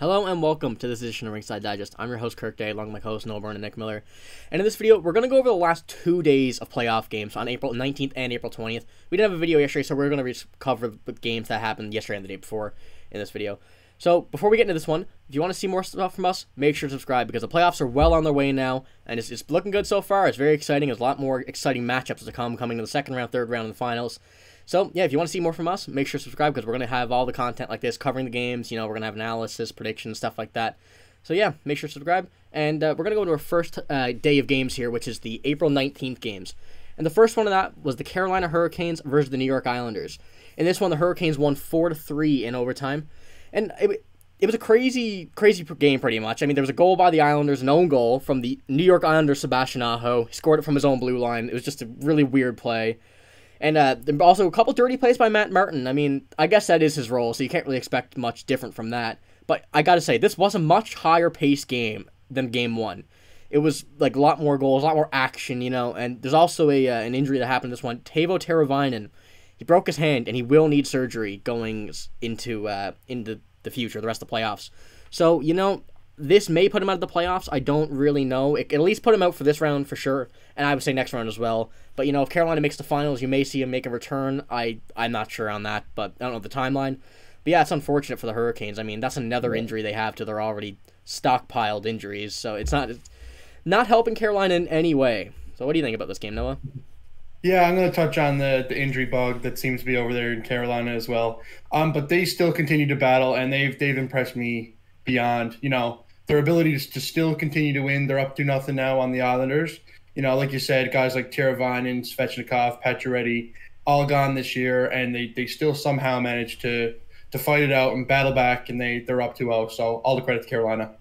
Hello and welcome to this edition of Ringside Digest. I'm your host Kirk Day, along with my co-hosts Noah Byrne and Nick Miller. And in this video, we're going to go over the last 2 days of playoff games on April 19th and April 20th. We didn't have a video yesterday, so we're going to cover the games that happened yesterday and the day before in this video. So before we get into this one, if you want to see more stuff from us, make sure to subscribe because the playoffs are well on their way now, and it's looking good so far. It's very exciting. There's a lot more exciting matchups to come coming in the second round, third round, and the finals. So, yeah, if you want to see more from us, make sure to subscribe because we're going to have all the content like this covering the games. You know, we're going to have analysis, predictions, stuff like that. So, yeah, make sure to subscribe. And we're going to go into our first day of games here, which is the April 19th games. And the first one of that was the Carolina Hurricanes versus the New York Islanders. In this one, the Hurricanes won 4-3 in overtime. And it was a crazy game pretty much. I mean, there was a goal by the Islanders, an own goal from the New York Islanders, Sebastian Aho. He scored it from his own blue line. It was just a really weird play. And also a couple dirty plays by Matt Martin. I mean, I guess that is his role, so you can't really expect much different from that. But I got to say, this was a much higher paced game than Game 1. It was like a lot more goals, a lot more action, you know. And there's also an injury that happened in this one. Teuvo Teravainen, he broke his hand, and he will need surgery going into the future, the rest of the playoffs. So, you know, this may put him out of the playoffs. I don't really know. It can at least put him out for this round for sure, and I would say next round as well. But, you know, if Carolina makes the finals, you may see him make a return. I'm not sure on that, but I don't know the timeline. But, yeah, it's unfortunate for the Hurricanes. I mean, that's another injury they have to their already stockpiled injuries, so it's not helping Carolina in any way. So what do you think about this game, Noah? Yeah, I'm going to touch on the injury bug that seems to be over there in Carolina as well. But they still continue to battle, and they've impressed me beyond, you know, their ability to still continue to win. They're up to nothing now on the Islanders. You know, like you said, guys like Teravainen, Svechnikov, Pacioretty, all gone this year, and they still somehow managed to fight it out and battle back, and they're up 2-0. So all the credit to Carolina.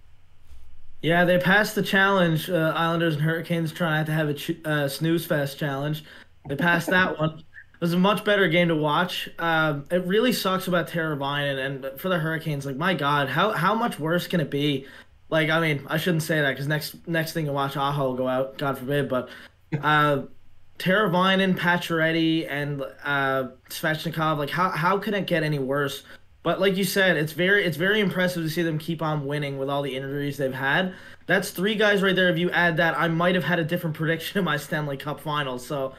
Yeah, they passed the challenge. Islanders and Hurricanes trying to have a snooze fest challenge. They passed that one. It was a much better game to watch. It really sucks about Teravainen, and for the Hurricanes, like, my God, how much worse can it be? Like, I mean, I shouldn't say that because next thing to watch, Aho will go out, God forbid. But Teravainen, Pacioretty, and Svechnikov, like, how can it get any worse? But like you said, it's very impressive to see them keep on winning with all the injuries they've had. That's 3 guys right there. If you add that, I might have had a different prediction in my Stanley Cup Finals. So,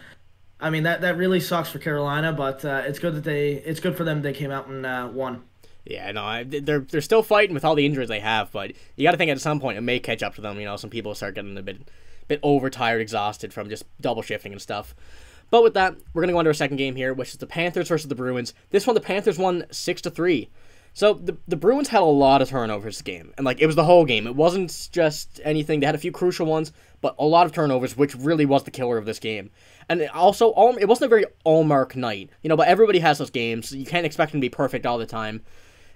I mean, that really sucks for Carolina, but it's good for them they came out and won. Yeah, no, they're still fighting with all the injuries they have, but you got to think at some point it may catch up to them. You know, some people start getting a bit overtired, exhausted from just double shifting and stuff. But with that, we're gonna go on to our second game here, which is the Panthers versus the Bruins. This one, the Panthers won 6-3. So the Bruins had a lot of turnovers this game, and like it was the whole game. It wasn't just anything. They had a few crucial ones, but a lot of turnovers, which really was the killer of this game. And it wasn't a very all-mark night, you know. But everybody has those games. So you can't expect them to be perfect all the time.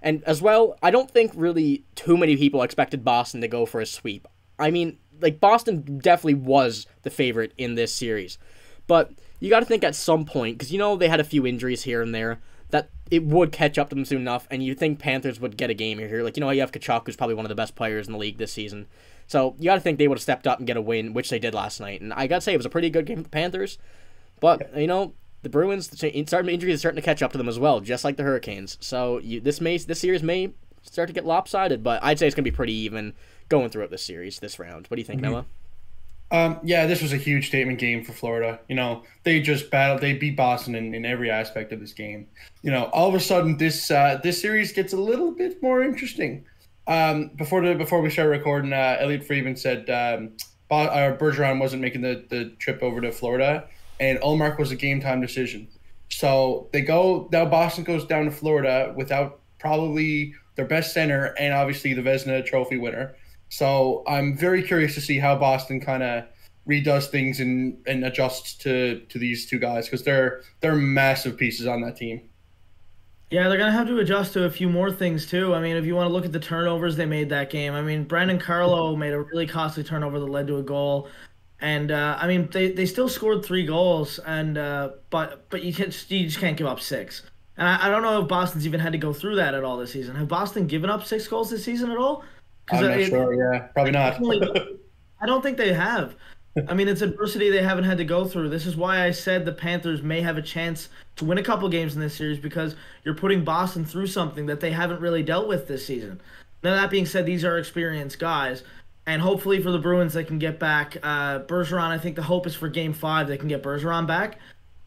And as well, I don't think really too many people expected Boston to go for a sweep. I mean, like, Boston definitely was the favorite in this series. But you got to think at some point, because, you know, they had a few injuries here and there, that it would catch up to them soon enough, and you think Panthers would get a game here. Like, you know, you have Kachuk, who's probably one of the best players in the league this season. So you got to think they would have stepped up and get a win, which they did last night. And I got to say, it was a pretty good game for the Panthers. But, you know, the Bruins, injuries are starting to catch up to them as well, just like the Hurricanes. So this series may start to get lopsided, but I'd say it's going to be pretty even going throughout this series, this round. What do you think, Noah? Yeah, this was a huge statement game for Florida. You know, they just battled. They beat Boston in every aspect of this game. You know, all of a sudden, this series gets a little bit more interesting. Before we started recording, Elliot Friedman said Bergeron wasn't making the trip over to Florida, and Ullmark was a game time decision. So Boston goes down to Florida without probably their best center and obviously the Vezina Trophy winner. So I'm very curious to see how Boston kind of redoes things and adjusts to these 2 guys because they're massive pieces on that team. Yeah, they're going to have to adjust to a few more things, too. I mean, if you want to look at the turnovers they made that game, I mean, Brandon Carlo made a really costly turnover that led to a goal. And, I mean, they still scored 3 goals, and but you just can't give up 6. And I don't know if Boston's even had to go through that at all this season. Have Boston given up 6 goals this season at all? I'm not sure, yeah. Probably not. I don't think they have. I mean, it's adversity they haven't had to go through. This is why I said the Panthers may have a chance to win a couple games in this series because you're putting Boston through something that they haven't really dealt with this season. Now, that being said, these are experienced guys. And hopefully for the Bruins, they can get back Bergeron. I think the hope is for Game 5, they can get Bergeron back.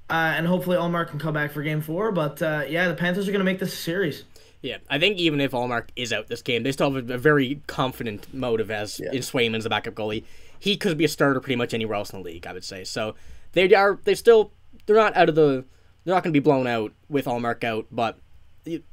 And hopefully Allmark can come back for Game 4. But, yeah, the Panthers are going to make this a series. Yeah, I think even if Allmark is out this game, they still have a very confident motive as in Swayman's the backup goalie. He could be a starter pretty much anywhere else in the league, I would say. So they're not out of the, they're not going to be blown out with Allmark out, but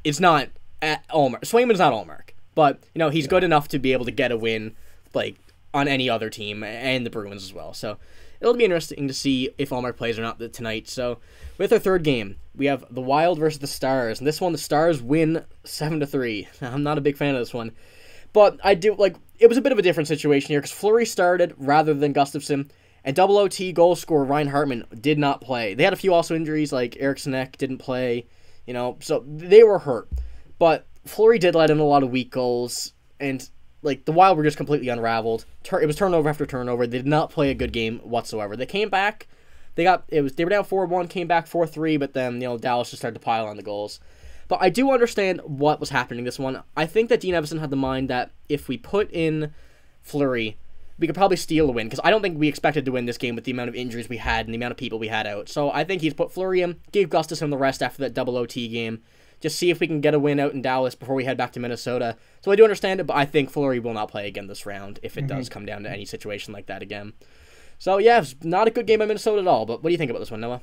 it's not at Allmark. Swayman's not Allmark, but he's good enough to be able to get a win like on any other team and the Bruins as well. So it'll be interesting to see if Allmark plays or not tonight. So with our third game, we have the Wild versus the Stars, and this one the Stars win 7-3. I'm not a big fan of this one, but I do like. It was a bit of a different situation here because Fleury started rather than Gustafsson, and double OT goal scorer Ryan Hartman did not play. They had a few also injuries, like Eriksson Ek didn't play, so they were hurt. But Fleury did let in a lot of weak goals, and like the Wild were just completely unraveled. It was turnover after turnover. They did not play a good game whatsoever. They came back. They were down 4-1, came back 4-3, but then Dallas just started to pile on the goals. But I do understand what was happening this one. I think that Dean Evason had the mind that if we put in Fleury, we could probably steal a win, because I don't think we expected to win this game with the amount of injuries we had and the amount of people we had out. So I think he's put Fleury in, gave Gustafsson the rest after that double OT game, just see if we can get a win out in Dallas before we head back to Minnesota. So I do understand it, but I think Fleury will not play again this round if it does come down to any situation like that again. So yeah, it's not a good game by Minnesota at all, but what do you think about this one, Noah?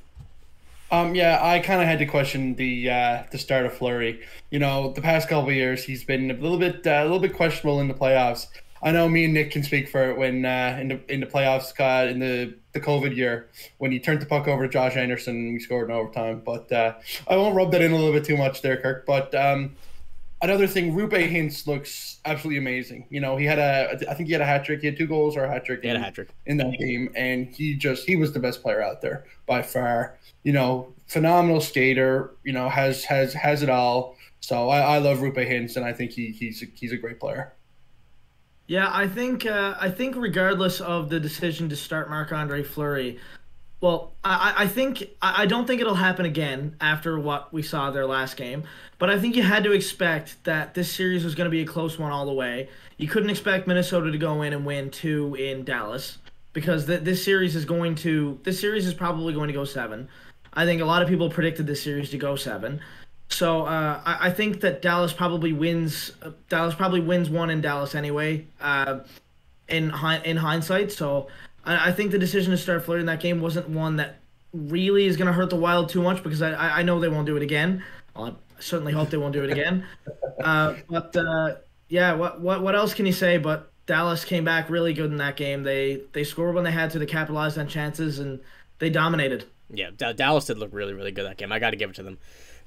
Yeah, I kind of had to question the start of Fleury. The past couple of years, he's been a little bit questionable in the playoffs. I know me and Nick can speak for it when in the playoffs in the COVID year when he turned the puck over to Josh Anderson and we scored in overtime. But I won't rub that in a little bit too much there, Kirk. But another thing, Rupe Hintz looks absolutely amazing. I think he had a hat trick. He had 2 goals or a hat trick. He had a hat trick in that game, and he was the best player out there by far. Phenomenal skater. Has it all. So I love Rupe Hintz, and I think he's a great player. Yeah, I think regardless of the decision to start Marc-Andre Fleury, well, I don't think it'll happen again after what we saw their last game, but I think you had to expect that this series was going to be a close one all the way. You couldn't expect Minnesota to go in and win 2 in Dallas because this series is probably going to go 7. I think a lot of people predicted this series to go 7. So I think that Dallas probably wins. Dallas probably wins 1 in Dallas anyway. In hindsight, so I think the decision to start Fleury in that game wasn't one that really is going to hurt the Wild too much because I know they won't do it again. I certainly hope they won't do it again. Yeah, what else can you say? But Dallas came back really good in that game. They scored when they had to. They capitalized on chances and they dominated. Yeah, Dallas did look really, really good that game. I got to give it to them.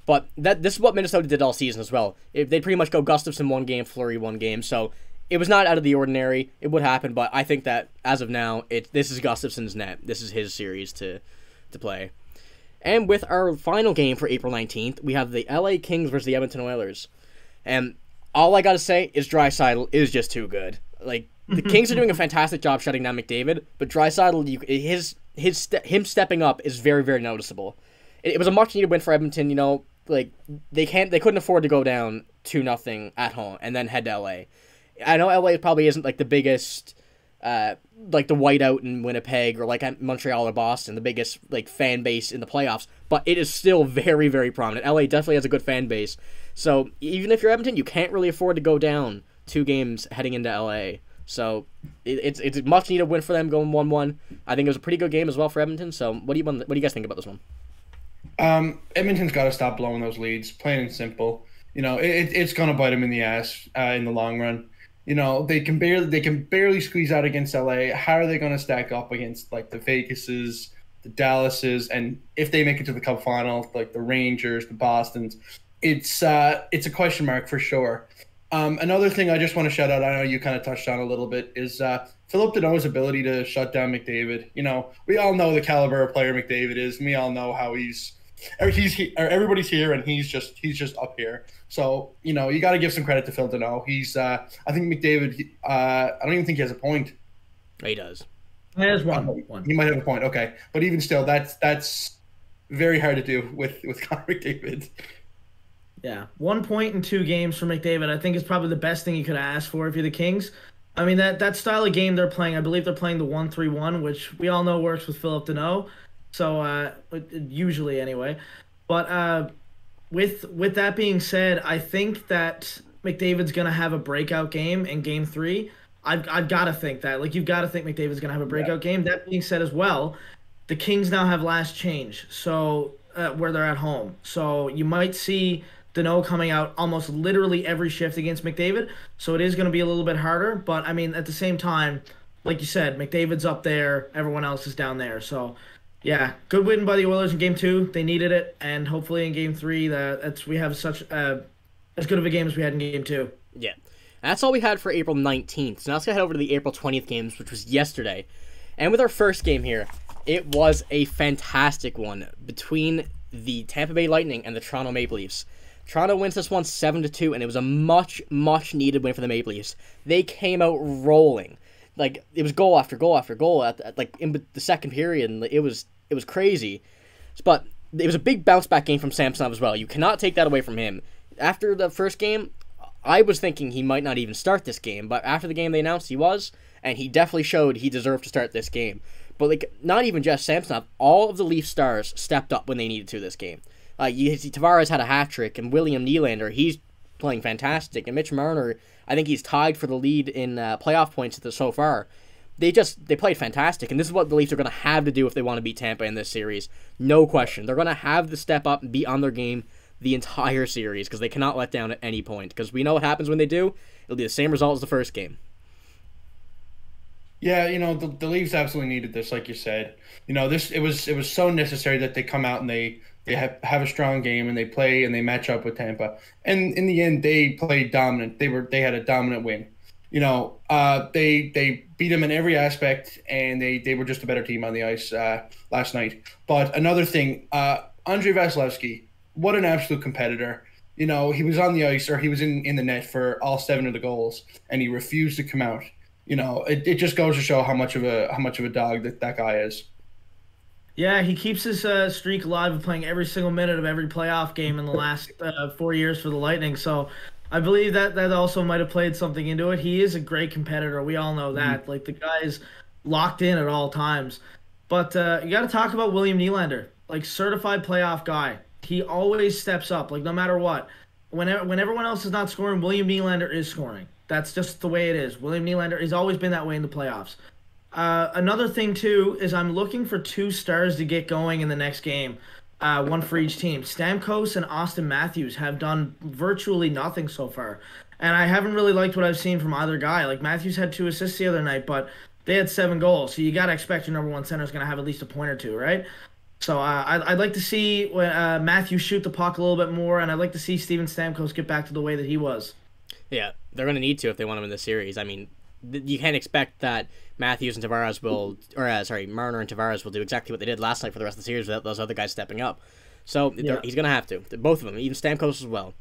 But this is what Minnesota did all season as well. They pretty much go Gustafsson 1 game, Fleury 1 game. So it was not out of the ordinary. It would happen, but I think that as of now, this is Gustafsson's net. This is his series to play. And with our final game for April 19th, we have the LA Kings versus the Edmonton Oilers. And all I got to say is Draisaitl is just too good. Like, the Kings are doing a fantastic job shutting down McDavid, but Draisaitl, him stepping up is very, very noticeable. It was a much-needed win for Edmonton, Like they couldn't afford to go down 2-0 at home and then head to LA. I know LA probably isn't like the biggest, like the whiteout in Winnipeg or like Montreal or Boston, the biggest like fan base in the playoffs, but it is still very, very prominent. LA definitely has a good fan base, so even if you're Edmonton, you can't really afford to go down 2 games heading into LA. So it's a much needed win for them going 1-1. I think it was a pretty good game as well for Edmonton. So what do you guys think about this one? Edmonton's got to stop blowing those leads, plain and simple. It's gonna bite them in the ass in the long run. They can barely squeeze out against LA. How are they gonna stack up against like the Vegases, the Dallases, and if they make it to the Cup final, like the Rangers, the Bostons? It's a question mark for sure. Another thing I just want to shout out, I know you kind of touched on a little bit, is Philip Deneau's ability to shut down McDavid. We all know the caliber of player McDavid is, and we all know how everybody's here, and he's just up here. So you got to give some credit to Phil Deneau. I think McDavid. I don't even think he has a point. He does. He has one. He might have a point. Okay, but even still, that's very hard to do with Connor McDavid. Yeah, 1 point in 2 games for McDavid, I think is probably the best thing you could ask for if you're the Kings. I mean that style of game they're playing, I believe they're playing the 1-3-1, which we all know works with Philip Deneau. So usually anyway. But with that being said, I think that McDavid's gonna have a breakout game in Game 3. I've got to think that. Like you've got to think McDavid's gonna have a breakout game. That being said, as well, the Kings now have last change, so where they're at home. So you might see Deneau coming out almost literally every shift against McDavid. So it is going to be a little bit harder. But I mean, at the same time, like you said, McDavid's up there, everyone else is down there. So yeah, good win by the Oilers in Game 2. They needed it, and hopefully in Game 3, we have such as good of a game as we had in Game 2. Yeah. That's all we had for April 19th. So now let's head over to the April 20th games, which was yesterday. And with our first game here, it was a fantastic one between the Tampa Bay Lightning and the Toronto Maple Leafs. Toronto wins this one 7-2, and it was a much, much needed win for the Maple Leafs. They came out rolling. Like, it was goal after goal after goal in the second period, and it was crazy. But it was a big bounce back game from Samsonov as well. You cannot take that away from him. After the first game, I was thinking he might not even start this game, but after the game they announced he was, and he definitely showed he deserved to start this game. But like, not even just Samsonov, all of the Leaf stars stepped up when they needed to this game. You see Tavares had a hat trick, and William Nylander, he's playing fantastic, and Mitch Marner, I think he's tied for the lead in playoff points so far. They played fantastic, and this is what the Leafs are going to have to do if they want to beat Tampa in this series. No question. They're going to have to step up and be on their game the entire series, because they cannot let down at any point, because we know what happens when they do. It'll be the same result as the first game. Yeah, the Leafs absolutely needed this, like you said. It was so necessary that they come out and they have a strong game and they play and they match up with Tampa. And in the end, they played dominant. They had a dominant win. They beat them in every aspect, and they were just a better team on the ice last night. But another thing, Andrei Vasilevsky, what an absolute competitor. He was on the ice, or he was in the net for all 7 of the goals, and he refused to come out. It just goes to show how much of a dog that guy is. Yeah, he keeps his streak alive of playing every single minute of every playoff game in the last 4 years for the Lightning. So I believe that also might have played something into it. He is a great competitor. We all know that. Mm-hmm. Like, the guy is locked in at all times. But you got to talk about William Nylander, like certified playoff guy. He always steps up, like no matter what. When everyone else is not scoring, William Nylander is scoring. That's just the way it is. William Nylander has always been that way in the playoffs. Another thing, too, is I'm looking for 2 stars to get going in the next game, one for each team. Stamkos and Austin Matthews have done virtually nothing so far, and I haven't really liked what I've seen from either guy. Like, Matthews had 2 assists the other night, but they had 7 goals, so you got to expect your number 1 center is going to have at least a point or 2, right? So I'd like to see Matthews shoot the puck a little bit more, and I'd like to see Steven Stamkos get back to the way that he was. Yeah, they're going to need to if they want to win the series. I mean, you can't expect that Matthews and Tavares Marner and Tavares will do exactly what they did last night for the rest of the series without those other guys stepping up. So he's going to have to. Both of them, even Stamkos as well.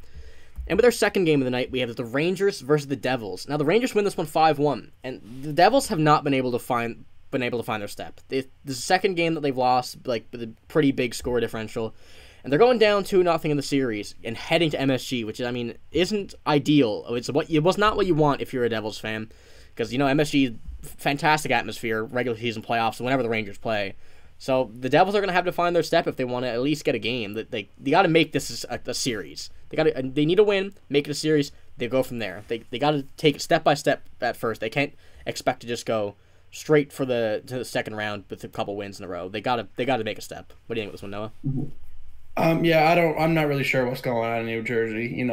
And with our second game of the night, we have the Rangers versus the Devils. Now, the Rangers win this one 5-1, and the Devils have not been able to find their step. This is the second game that they've lost, like, with a pretty big score differential. And they're going down 2-0 in the series and heading to MSG, which, I mean, isn't ideal. It was not what you want if you're a Devils fan, because, MSG, fantastic atmosphere, regular season playoffs, whenever the Rangers play. So the Devils are going to have to find their step if they want to at least get a game. They got to make this a series. They need a win, make it a series. They go from there. They got to take it step by step at first. They can't expect to just go straight to the second round with a couple wins in a row. They got to make a step. What do you think of this one, Noah? Mm-hmm. I'm not really sure what's going on in New Jersey.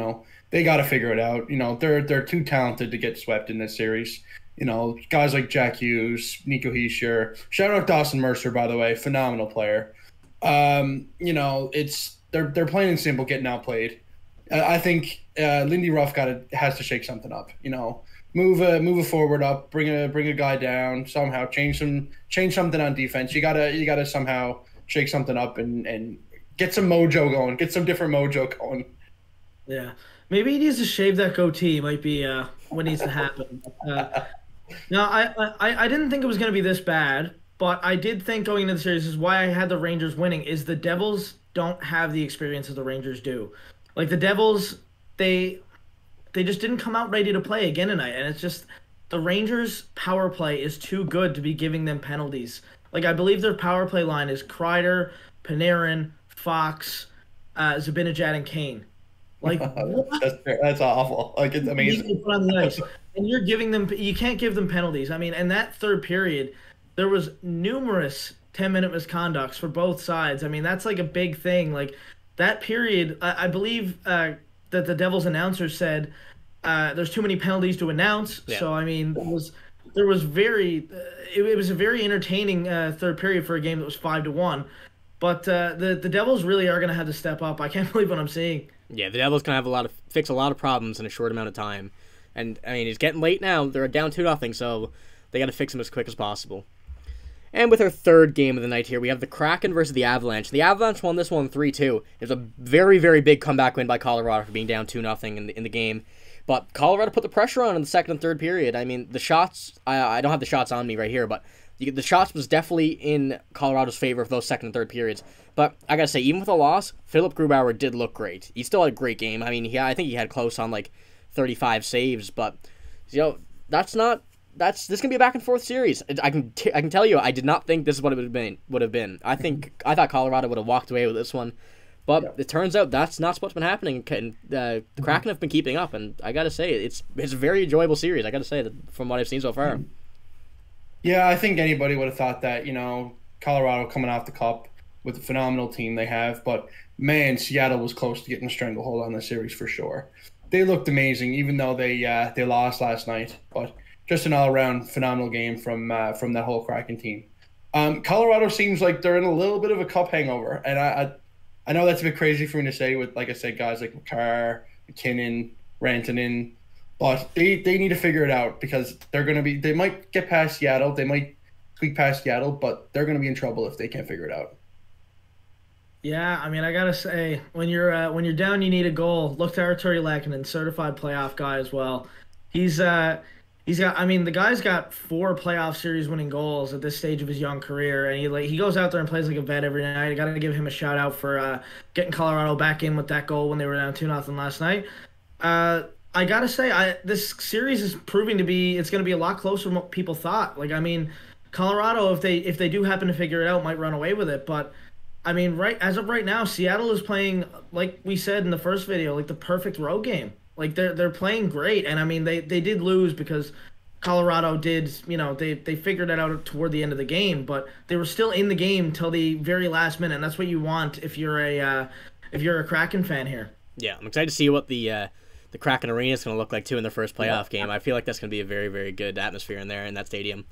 They got to figure it out. They're too talented to get swept in this series. Guys like Jack Hughes, Nico Hischier, shout out Dawson Mercer, by the way, phenomenal player. They're plain and simple getting outplayed. I think Lindy Ruff has to shake something up. Move a forward up, bring a guy down somehow, change something on defense. You gotta somehow shake something up and get some mojo going, get some different mojo going. Yeah, maybe he needs to shave that goatee. Might be what needs to happen. No, I didn't think it was going to be this bad, but I did think going into the series is why I had the Rangers winning is the Devils don't have the experience that the Rangers do. Like the Devils, they just didn't come out ready to play again tonight, and it's just the Rangers' power play is too good to be giving them penalties. Like I believe their power play line is Kreider, Panarin, Fox, Zibanejad, and Kane. Like what? That's awful. Like it's amazing. You put on the ice, and you're giving them. You can't give them penalties. I mean, in that third period, there was numerous 10-minute misconducts for both sides. I mean, that's like a big thing. Like that period, I believe that the Devils announcer said there's too many penalties to announce. Yeah. So I mean, there was very it was a very entertaining third period for a game that was 5-1. But the Devils really are going to have to step up. I can't believe what I'm seeing. Yeah, the Devils can have fix a lot of problems in a short amount of time. And I mean, it's getting late now. They're down 2-0, so they got to fix them as quick as possible. And with our third game of the night here, we have the Kraken versus the Avalanche. The Avalanche won this one 3-2. It was a very, very big comeback win by Colorado for being down 2-0 in the game. But Colorado put the pressure on in the second and third period. I mean, the shots, I don't have the shots on me right here, but the shots was definitely in Colorado's favor for those second and third periods. But I gotta say, even with a loss, Philip Grubauer did look great. He still had a great game. I mean, I think he had close on like 35 saves, but this is gonna be a back and forth series. I can tell you, I did not think this is what it would have been. I thought Colorado would have walked away with this one, but It turns out that's not what's been happening. And the Kraken have been keeping up, and I gotta say, it's a very enjoyable series. I gotta say that from what I've seen so far. Yeah, I think anybody would have thought that, Colorado coming off the cup with the phenomenal team they have, but man, Seattle was close to getting a stranglehold on the series for sure. They looked amazing, even though they lost last night, but just an all-around phenomenal game from that whole Kraken team. Colorado seems like they're in a little bit of a cup hangover, and I know that's a bit crazy for me to say with, like I said, guys like Makar, McKinnon, Rantanen, but they need to figure it out because they might get past Seattle, they might squeak past Seattle, but they're going to be in trouble if they can't figure it out. Yeah, I mean, I gotta say, when you're down, you need a goal. Look to Artturi Lehkonen, certified playoff guy as well. He's got. I mean, the guy's got 4 playoff series winning goals at this stage of his young career, and he goes out there and plays like a vet every night. I gotta give him a shout out for getting Colorado back in with that goal when they were down 2-0 last night. I gotta say, this series is proving to be. It's gonna be a lot closer than what people thought. Like, I mean, Colorado, if they do happen to figure it out, might run away with it, but. I mean, as of right now, Seattle is playing, like we said in the first video, like the perfect road game. Like they're playing great, and I mean they did lose because Colorado did, they figured it out toward the end of the game, but they were still in the game till the very last minute, and that's what you want if you're a Kraken fan here. Yeah, I'm excited to see what the Kraken Arena is going to look like too in their first playoff game. I feel like that's going to be a very, very good atmosphere in there in that stadium.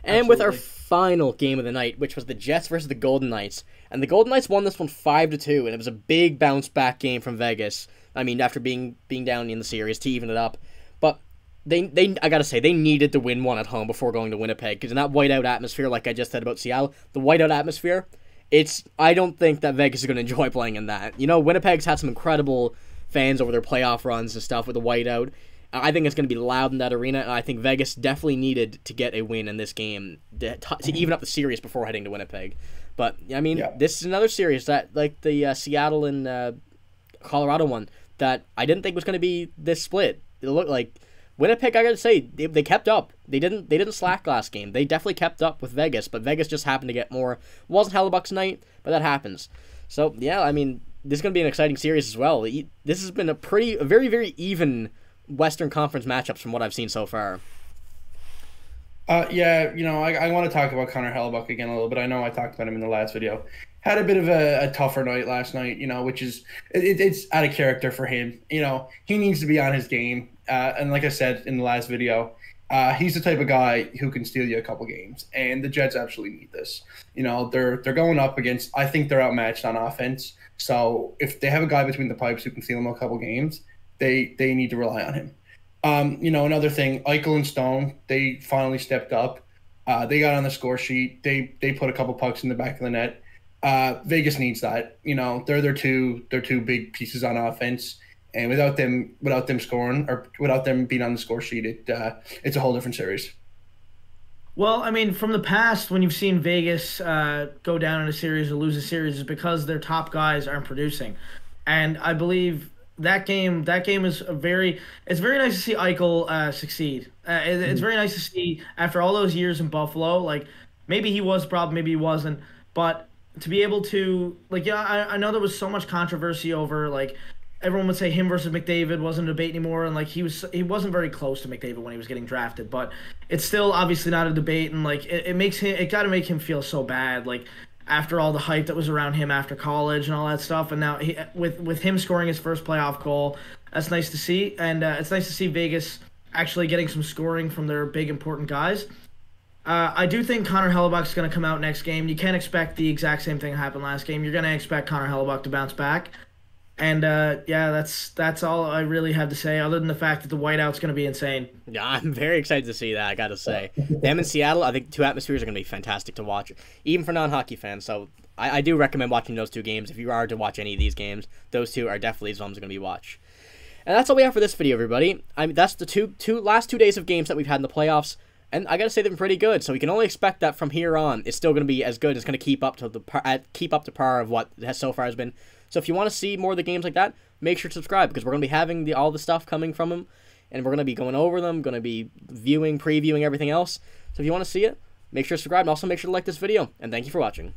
And with our final game of the night, which was the Jets versus the Golden Knights. And the Golden Knights won this one 5-2, and it was a big bounce-back game from Vegas. I mean, after being down in the series to even it up. But I gotta say, they needed to win one at home before going to Winnipeg, because in that whiteout atmosphere, like I just said about Seattle, the whiteout atmosphere, I don't think that Vegas is going to enjoy playing in that. Winnipeg's had some incredible fans over their playoff runs and stuff with the whiteout. I think it's going to be loud in that arena, and I think Vegas definitely needed to get a win in this game to even up the series before heading to Winnipeg. But, I mean, This is another series that, like the Seattle and Colorado one, that I didn't think was going to be this split. It looked like Winnipeg, I got to say, they kept up. They didn't slack last game. They definitely kept up with Vegas, but Vegas just happened to get more. It wasn't Hellebuck's night, but that happens. So, yeah, I mean, this is going to be an exciting series as well. This has been a very, very even Western Conference matchups from what I've seen so far. I want to talk about Connor Hellebuck again a little bit. I know I talked about him in the last video. Had a bit of a tougher night last night, which is it's out of character for him. He needs to be on his game. And like I said in the last video, he's the type of guy who can steal you a couple games, and the Jets absolutely need this. They're going up against. I think they're outmatched on offense. So if they have a guy between the pipes who can steal them a couple games, they need to rely on him. Another thing, Eichel and Stone, they finally stepped up. They got on the score sheet. They put a couple pucks in the back of the net. Vegas needs that. They're two big pieces on offense, and without them scoring or without them being on the score sheet, it's a whole different series. Well, I mean, from the past, when you've seen Vegas go down in a series or lose a series, is because their top guys aren't producing. and I believe that game is it's very nice to see Eichel succeed. It's very nice to see after all those years in Buffalo. Like maybe he was a problem, maybe he wasn't, but to be able to like yeah, I know there was so much controversy over like everyone would say him versus McDavid wasn't a debate anymore, and like he wasn't very close to McDavid when he was getting drafted, but it's still obviously not a debate, and like it makes him it got to make him feel so bad like after all the hype that was around him after college and all that stuff, and now with him scoring his first playoff goal, that's nice to see, and it's nice to see Vegas actually getting some scoring from their big important guys. I do think Connor Hellebuck's going to come out next game. You can't expect the exact same thing that happened last game. You're going to expect Connor Hellebuck to bounce back. And yeah, that's all I really have to say, other than the fact that the whiteout's going to be insane. Yeah, I'm very excited to see that, I got to say. Them in Seattle, I think two atmospheres are going to be fantastic to watch, even for non-hockey fans. So I do recommend watching those two games. If you are to watch any of these games, those two are definitely the ones going to be watched. And that's all we have for this video, everybody. I mean, that's the last 2 days of games that we've had in the playoffs. And I gotta say they've been pretty good, so we can only expect that from here on it's still gonna be as good. It's gonna keep up to par of what has so far has been. So if you want to see more of the games like that, make sure to subscribe because we're gonna be having all the stuff coming from them, and we're gonna be going over them, gonna be viewing, previewing everything else. So if you want to see it, make sure to subscribe and also make sure to like this video. And thank you for watching.